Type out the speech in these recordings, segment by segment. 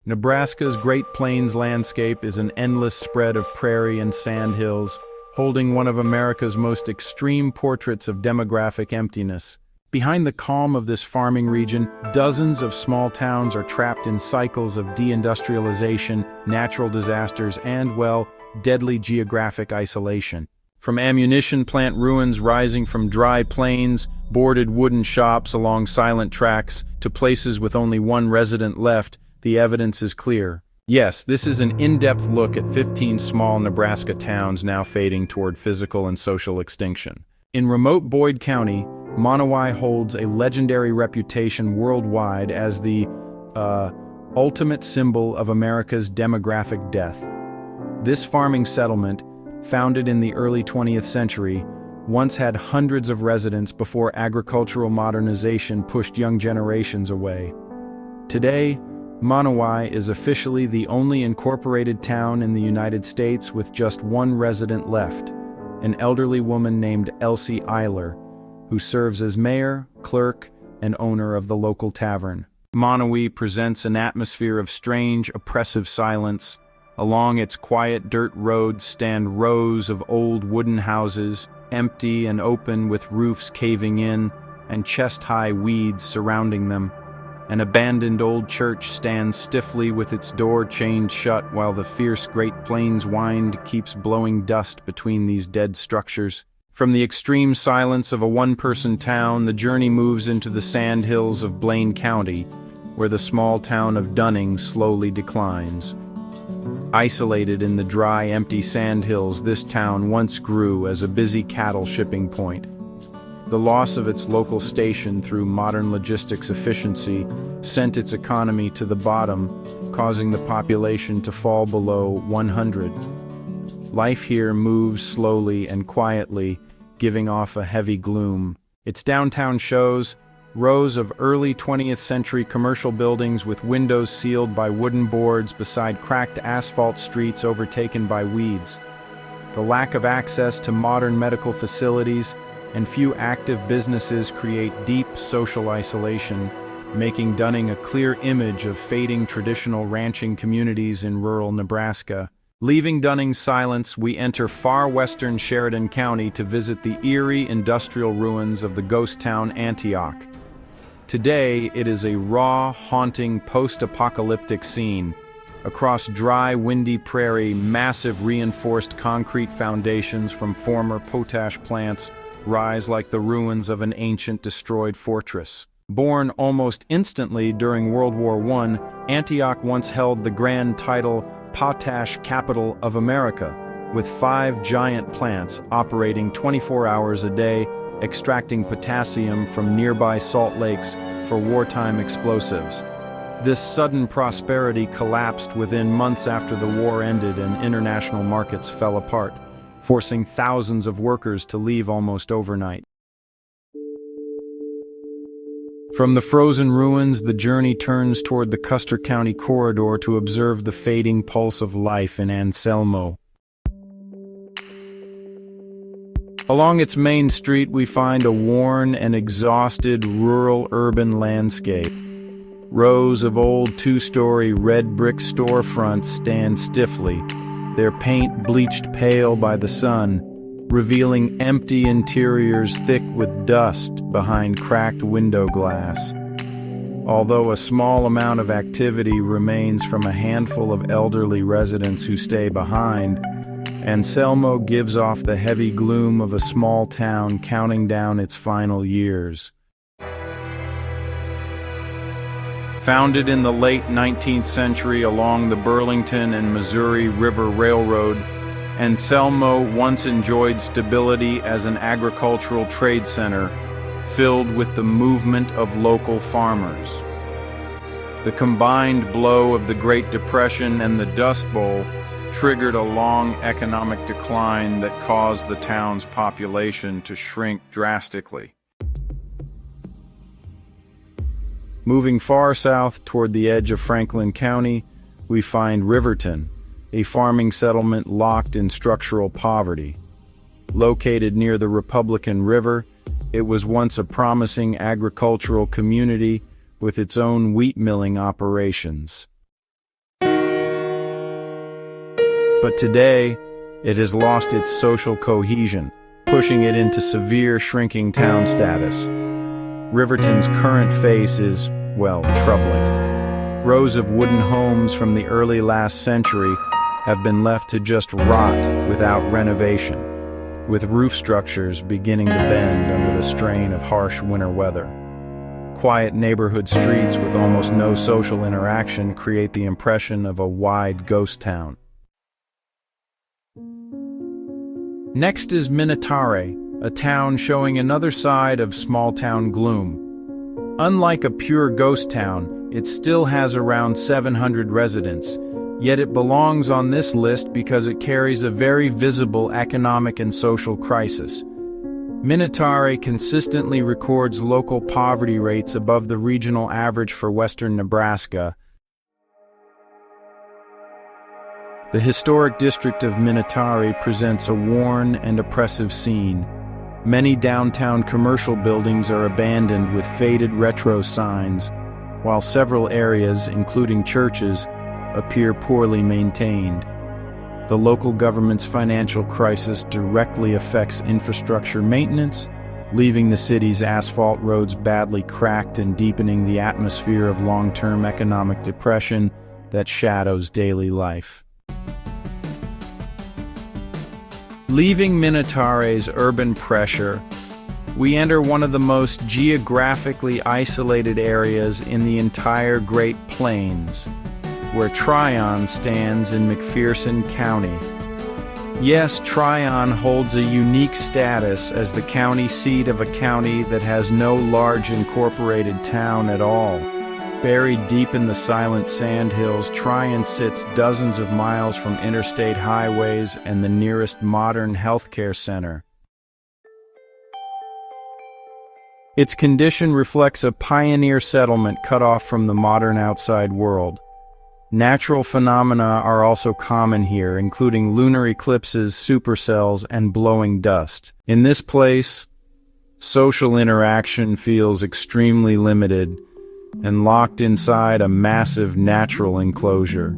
Nebraska's Great Plains landscape is an endless spread of prairie and sandhills, holding one of America's most extreme portraits of demographic emptiness. Behind the calm of this farming region, dozens of small towns are trapped in cycles of deindustrialization, natural disasters, and, well, deadly geographic isolation. From ammunition plant ruins rising from dry plains, boarded wooden shops along silent tracks, to places with only one resident left, the evidence is clear. Yes, this is an in-depth look at 15 small Nebraska towns now fading toward physical and social extinction. In remote Boyd County, Monowi holds a legendary reputation worldwide as the ultimate symbol of America's demographic death. This farming settlement, founded in the early 20th century, once had hundreds of residents before agricultural modernization pushed young generations away. Today, Monowi is officially the only incorporated town in the United States with just one resident left, an elderly woman named Elsie Eiler, who serves as mayor, clerk, and owner of the local tavern. Monowi presents an atmosphere of strange, oppressive silence. Along its quiet dirt roads stand rows of old wooden houses, empty and open with roofs caving in and chest-high weeds surrounding them. An abandoned old church stands stiffly with its door chained shut while the fierce Great Plains wind keeps blowing dust between these dead structures. From the extreme silence of a one-person town, the journey moves into the sandhills of Blaine County, where the small town of Dunning slowly declines. Isolated in the dry, empty sandhills, this town once grew as a busy cattle shipping point. The loss of its local station through modern logistics efficiency sent its economy to the bottom, causing the population to fall below 100. Life here moves slowly and quietly, giving off a heavy gloom. Its downtown shows rows of early 20th century commercial buildings with windows sealed by wooden boards beside cracked asphalt streets overtaken by weeds. The lack of access to modern medical facilities and few active businesses create deep social isolation, making Dunning a clear image of fading traditional ranching communities in rural Nebraska. Leaving Dunning's silence, we enter far western Sheridan County to visit the eerie industrial ruins of the ghost town Antioch. Today, it is a raw, haunting, post-apocalyptic scene. Across dry, windy prairie, massive reinforced concrete foundations from former potash plants rise like the ruins of an ancient destroyed fortress. Born almost instantly during World War I, Antioch once held the grand title Potash Capital of America, with 5 giant plants operating 24 hours a day, extracting potassium from nearby salt lakes for wartime explosives. This sudden prosperity collapsed within months after the war ended and international markets fell apart, forcing thousands of workers to leave almost overnight. From the frozen ruins, the journey turns toward the Custer County corridor to observe the fading pulse of life in Anselmo. Along its main street, we find a worn and exhausted rural-urban landscape. Rows of old 2-story red brick storefronts stand stiffly, their paint bleached pale by the sun, revealing empty interiors thick with dust behind cracked window glass. Although a small amount of activity remains from a handful of elderly residents who stay behind, Anselmo gives off the heavy gloom of a small town counting down its final years. Founded in the late 19th century along the Burlington and Missouri River Railroad, Anselmo once enjoyed stability as an agricultural trade center filled with the movement of local farmers. The combined blow of the Great Depression and the Dust Bowl triggered a long economic decline that caused the town's population to shrink drastically. Moving far south toward the edge of Franklin County, we find Riverton, a farming settlement locked in structural poverty. Located near the Republican River, it was once a promising agricultural community with its own wheat milling operations. But today, it has lost its social cohesion, pushing it into severe shrinking town status. Riverton's current face is, well, troubling. Rows of wooden homes from the early last century have been left to just rot without renovation, with roof structures beginning to bend under the strain of harsh winter weather. Quiet neighborhood streets with almost no social interaction create the impression of a wide ghost town. Next is Minatare, a town showing another side of small-town gloom. Unlike a pure ghost town, it still has around 700 residents, yet it belongs on this list because it carries a very visible economic and social crisis. Minatare consistently records local poverty rates above the regional average for western Nebraska. The historic district of Minatare presents a worn and oppressive scene. Many downtown commercial buildings are abandoned with faded retro signs, while several areas, including churches, appear poorly maintained. The local government's financial crisis directly affects infrastructure maintenance, leaving the city's asphalt roads badly cracked and deepening the atmosphere of long-term economic depression that shadows daily life. Leaving Minatare's urban pressure, we enter one of the most geographically isolated areas in the entire Great Plains, where Tryon stands in McPherson County. Yes, Tryon holds a unique status as the county seat of a county that has no large incorporated town at all. Buried deep in the silent sandhills, Tryon sits dozens of miles from interstate highways and the nearest modern healthcare center. Its condition reflects a pioneer settlement cut off from the modern outside world. Natural phenomena are also common here, including lunar eclipses, supercells, and blowing dust. In this place, social interaction feels extremely limited and locked inside a massive natural enclosure.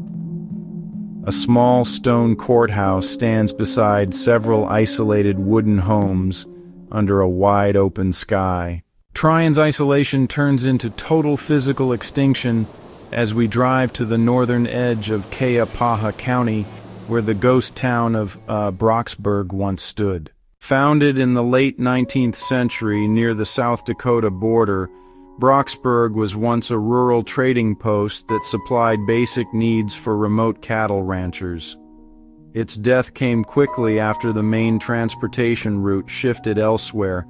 A small stone courthouse stands beside several isolated wooden homes under a wide open sky. Tryon's isolation turns into total physical extinction as we drive to the northern edge of Keapaha County, where the ghost town of Brocksburg once stood. Founded in the late 19th century near the South Dakota border, Brocksburg was once a rural trading post that supplied basic needs for remote cattle ranchers. Its death came quickly after the main transportation route shifted elsewhere,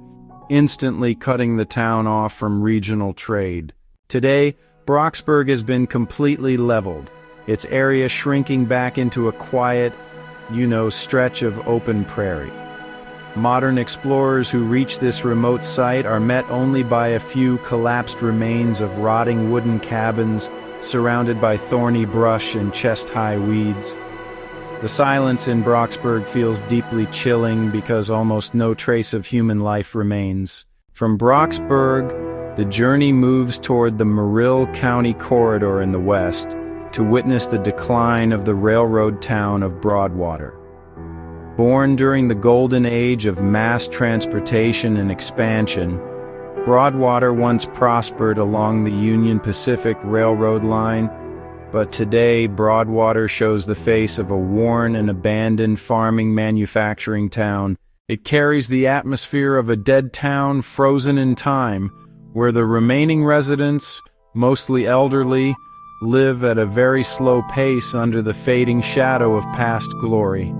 instantly cutting the town off from regional trade. Today, Brocksburg has been completely leveled, its area shrinking back into a quiet, stretch of open prairie. Modern explorers who reach this remote site are met only by a few collapsed remains of rotting wooden cabins surrounded by thorny brush and chest-high weeds. The silence in Brocksburg feels deeply chilling because almost no trace of human life remains. From Brocksburg, the journey moves toward the Merill County corridor in the west to witness the decline of the railroad town of Broadwater. Born during the golden age of mass transportation and expansion, Broadwater once prospered along the Union Pacific Railroad line, but today Broadwater shows the face of a worn and abandoned farming manufacturing town. It carries the atmosphere of a dead town frozen in time, where the remaining residents, mostly elderly, live at a very slow pace under the fading shadow of past glory.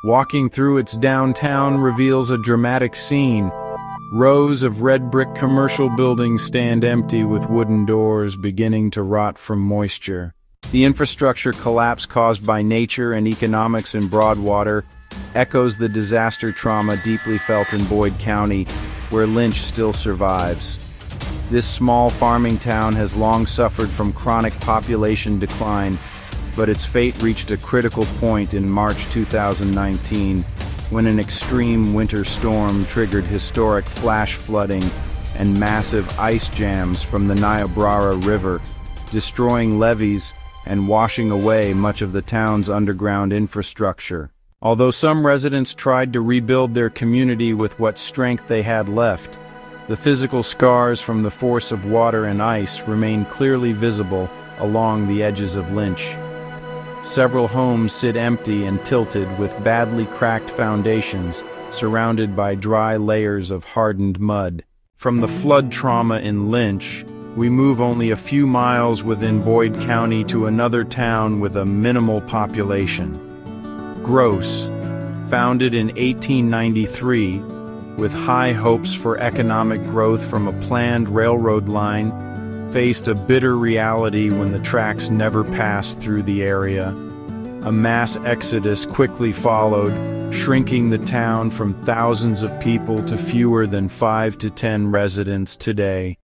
Walking through its downtown reveals a dramatic scene. Rows of red brick commercial buildings stand empty with wooden doors beginning to rot from moisture. The infrastructure collapse caused by nature and economics in Broadwater echoes the disaster trauma deeply felt in Boyd County, where Lynch still survives. This small farming town has long suffered from chronic population decline, but its fate reached a critical point in March 2019 when an extreme winter storm triggered historic flash flooding and massive ice jams from the Niobrara River, destroying levees and washing away much of the town's underground infrastructure. Although some residents tried to rebuild their community with what strength they had left, the physical scars from the force of water and ice remain clearly visible along the edges of Lynch. Several homes sit empty and tilted with badly cracked foundations, surrounded by dry layers of hardened mud. From the flood trauma in Lynch, we move only a few miles within Boyd County to another town with a minimal population. Gross, founded in 1893, with high hopes for economic growth from a planned railroad line, faced a bitter reality when the tracks never passed through the area. A mass exodus quickly followed, shrinking the town from thousands of people to fewer than 5 to 10 residents today.